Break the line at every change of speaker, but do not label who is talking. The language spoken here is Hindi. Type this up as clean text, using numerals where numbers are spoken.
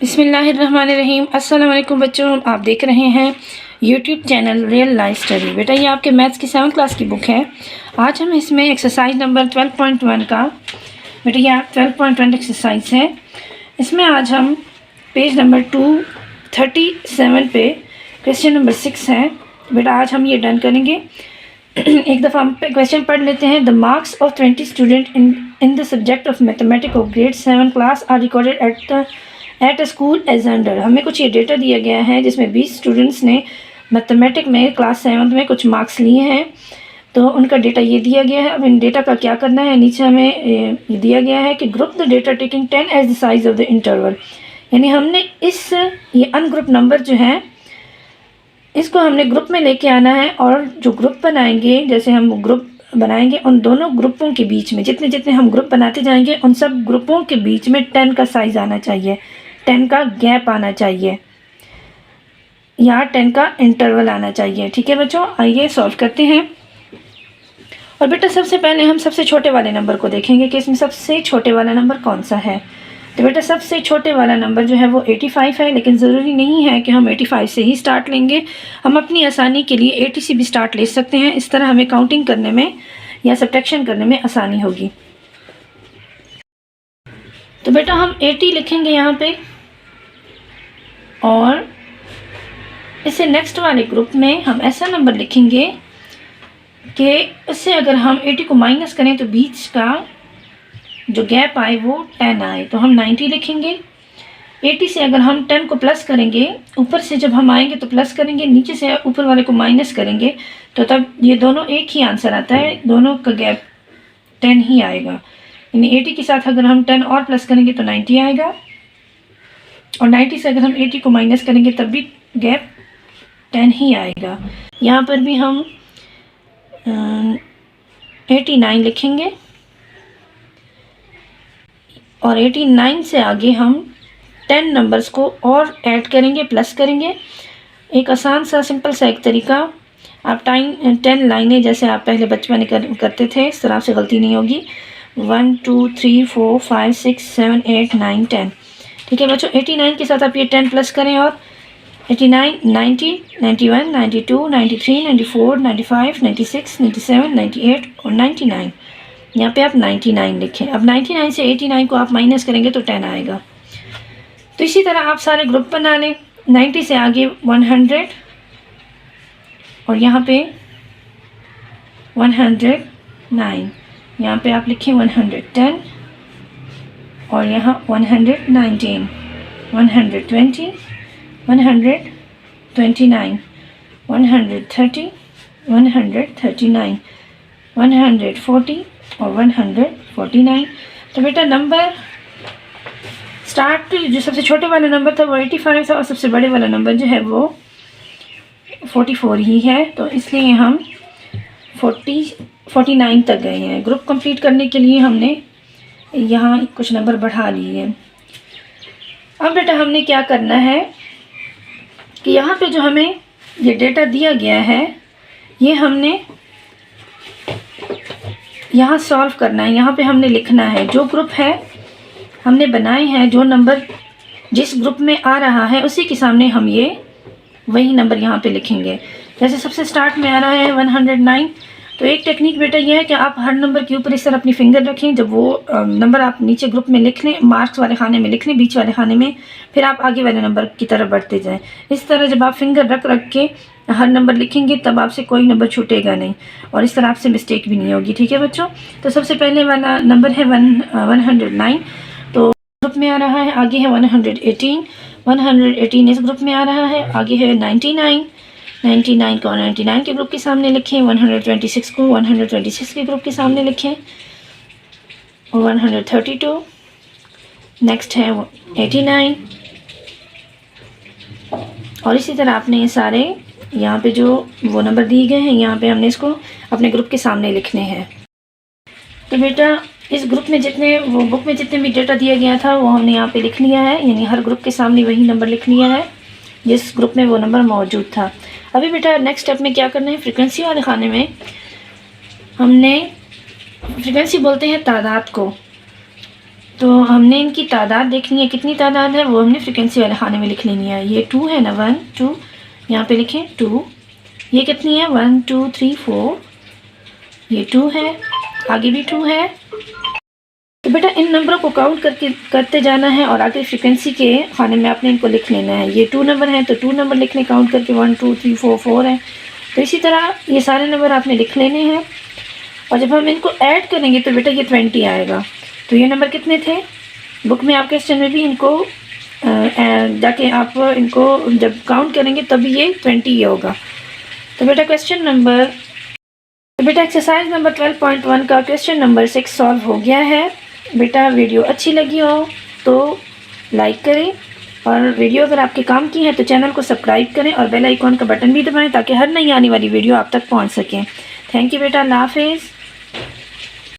बिस्मिल्लाहिर्रहमानिर्रहीम। अस्सलाम वालेकुम बच्चों, आप देख रहे हैं YouTube channel real life study. बेटा ये आपके मैथ्स की 7th क्लास की बुक है। आज हम इसमें एक्सरसाइज नंबर 12.1 का, बेटा ये 12.1 एक्सरसाइज है। इसमें आज हम पेज नंबर 237 पे क्वेश्चन नंबर 6 है। बेटा आज हम ये डन करेंगे। एक दफ़ा हम क्वेश्चन पढ़ लेते हैं। The marks of 20 student in the subject of mathematics of grade 7 class are recorded at a school as under. हमें कुछ ये डेटा दिया गया है जिसमें 20 स्टूडेंट्स ने मैथमेटिक्स में क्लास 7 में कुछ मार्क्स लिए हैं, तो उनका डेटा ये दिया गया है। अब इन डेटा का क्या करना है, नीचे हमें ये दिया गया है कि group the data taking 10 as the size of the interval. यानी हमने ये अनग्रुप नंबर जो है इसको हमने ग्रुप में लेके आना है, और जो ग्रुप बनाएंगे, जैसे हम ग्रुप बनाएंगे उन दोनों ग्रुपों के बीच में जितने जितने हम ग्रुप बनाते जाएंगे उन सब ग्रुपों के बीच में 10 का साइज़ आना चाहिए, 10 का गैप आना चाहिए, या 10 का इंटरवल आना चाहिए। ठीक है बच्चों, आइए सॉल्व करते हैं। और बेटा सबसे पहले हम सबसे छोटे वाले नंबर को देखेंगे कि इसमें सबसे छोटे वाला नंबर कौन सा है। तो बेटा सबसे छोटे वाला नंबर जो है वो 85 है, लेकिन ज़रूरी नहीं है कि हम 85 से ही स्टार्ट लेंगे। हम अपनी आसानी के लिए 80 से भी स्टार्ट ले सकते हैं। इस तरह हमें काउंटिंग करने में या सब्ट्रैक्शन करने में आसानी होगी। तो बेटा हम 80 लिखेंगे यहाँ पे, और इसे नेक्स्ट वाले ग्रुप में हम ऐसा नंबर लिखेंगे कि उससे अगर हम 80 को माइनस करें तो बीच का जो गैप आए वो 10 आए, तो हम 90 लिखेंगे। 80 से अगर हम 10 को प्लस करेंगे, ऊपर से जब हम आएंगे तो प्लस करेंगे, नीचे से ऊपर वाले को माइनस करेंगे, तो तब ये दोनों एक ही आंसर आता है, दोनों का गैप 10 ही आएगा। यानी 80 के साथ अगर हम 10 और प्लस करेंगे तो 90 आएगा, और 90 से अगर हम 80 को माइनस करेंगे तब भी गैप 10 ही आएगा। यहाँ पर भी हम 89 लिखेंगे, और 89 से आगे हम 10 नंबर्स को और ऐड करेंगे, प्लस करेंगे। एक आसान सा सिंपल सा एक तरीका, आप 10 लाइनें जैसे आप पहले बचपन में करते थे, इस तरह से गलती नहीं होगी। 1 2 3 4 5 6 7 8 9 10। ठीक है बच्चों, 89 के साथ आप ये 10 प्लस करें, और 89 90 91 92 93 94 95 96 97 98 और 99। यहाँ पे आप 99 लिखें। अब 99 से 89 को आप माइनस करेंगे तो 10 आएगा। तो इसी तरह आप सारे ग्रुप बना लें। 90 से आगे 100, और यहाँ पे 109, यहाँ पे आप लिखें 110, और यहाँ 119, 120, 129, 130, 139, 140 और 149। तो बेटा नंबर स्टार्ट जो सबसे छोटे वाला नंबर था वो 85 था, और सबसे बड़े वाला नंबर जो है वो 44 ही है, तो इसलिए हम 49 तक गए हैं। ग्रुप कंप्लीट करने के लिए हमने यहाँ कुछ नंबर बढ़ा लिए हैं। अब बेटा हमने क्या करना है कि यहाँ पे जो हमें ये डेटा दिया गया है ये हमने यहाँ सॉल्व करना है। यहाँ पे हमने लिखना है जो ग्रुप है हमने बनाए हैं, जो नंबर जिस ग्रुप में आ रहा है उसी के सामने हम ये वही नंबर यहाँ पे लिखेंगे। जैसे सबसे स्टार्ट में आ रहा है 109, तो एक टेक्निक बेटा ये है कि आप हर नंबर के ऊपर इस तरह अपनी फिंगर रखें। जब वो नंबर आप नीचे ग्रुप में लिख लें, मार्क्स वाले खाने में लिख लें, बीच वाले खाने में, फिर आप आगे वाले नंबर की तरफ बढ़ते जाएं। इस तरह जब आप फिंगर रख के हर नंबर लिखेंगे तब आपसे कोई नंबर छूटेगा नहीं, और इस तरह आपसे मिस्टेक भी नहीं होगी। ठीक है बच्चों, तो सबसे पहले वाला नंबर है 109, तो ग्रुप में आ रहा है। आगे है 118, 118 इस ग्रुप में आ रहा है। आगे है 99, 99 को 99 के ग्रुप के सामने लिखें। 126 को 126 के ग्रुप के सामने लिखें, और 132 नेक्स्ट है 89, और इसी तरह आपने ये सारे यहाँ पे जो वो नंबर दिए गए हैं यहाँ पे हमने इसको अपने ग्रुप के सामने लिखने हैं। तो बेटा इस ग्रुप में वो बुक में जितने भी डेटा दिया गया था वो हमने यहाँ पे लिख लिया है, यानी हर ग्रुप के सामने वही नंबर लिख लिया है जिस ग्रुप में वो नंबर मौजूद था। अभी बेटा नेक्स्ट स्टेप में क्या करना है, फ्रीक्वेंसी वाले खाने में हमने, फ्रीक्वेंसी बोलते हैं तादाद को, तो हमने इनकी तादाद देखनी है, कितनी तादाद है वो हमने फ्रिक्वेंसी वाले खाने में लिख लेनी है। ये 2 है ना, 1 2, यहाँ पे लिखें 2। ये कितनी है, 1 2 3 4, ये 2 है, आगे भी 2 है। तो बेटा इन नंबरों को काउंट करते जाना है और आगे फ्रिक्वेंसी के खाने में आपने इनको लिख लेना है। ये 2 नंबर हैं तो 2 नंबर लिखने काउंट करके, 1 2 3 4 4 है। तो इसी तरह ये सारे नंबर आपने लिख लेने हैं और जब हम इनको ऐड करेंगे तो बेटा ये 20 आएगा। तो ये नंबर कितने थे, बुक में आप क्वेश्चन में भी इनको जाके आप इनको जब काउंट करेंगे तब ये 20 ही होगा। तो बेटा बेटा एक्सरसाइज नंबर 12.1 का क्वेश्चन नंबर 6 सॉल्व हो गया है। बेटा वीडियो अच्छी लगी हो तो लाइक करें और वीडियो अगर आपके काम की है तो चैनल को सब्सक्राइब करें और बेल आइकॉन का बटन भी दबाएं ताकि हर नई आने वाली वीडियो आप तक पहुंच सकें। थैंक यू बेटा, अल्लाह हाफिज़।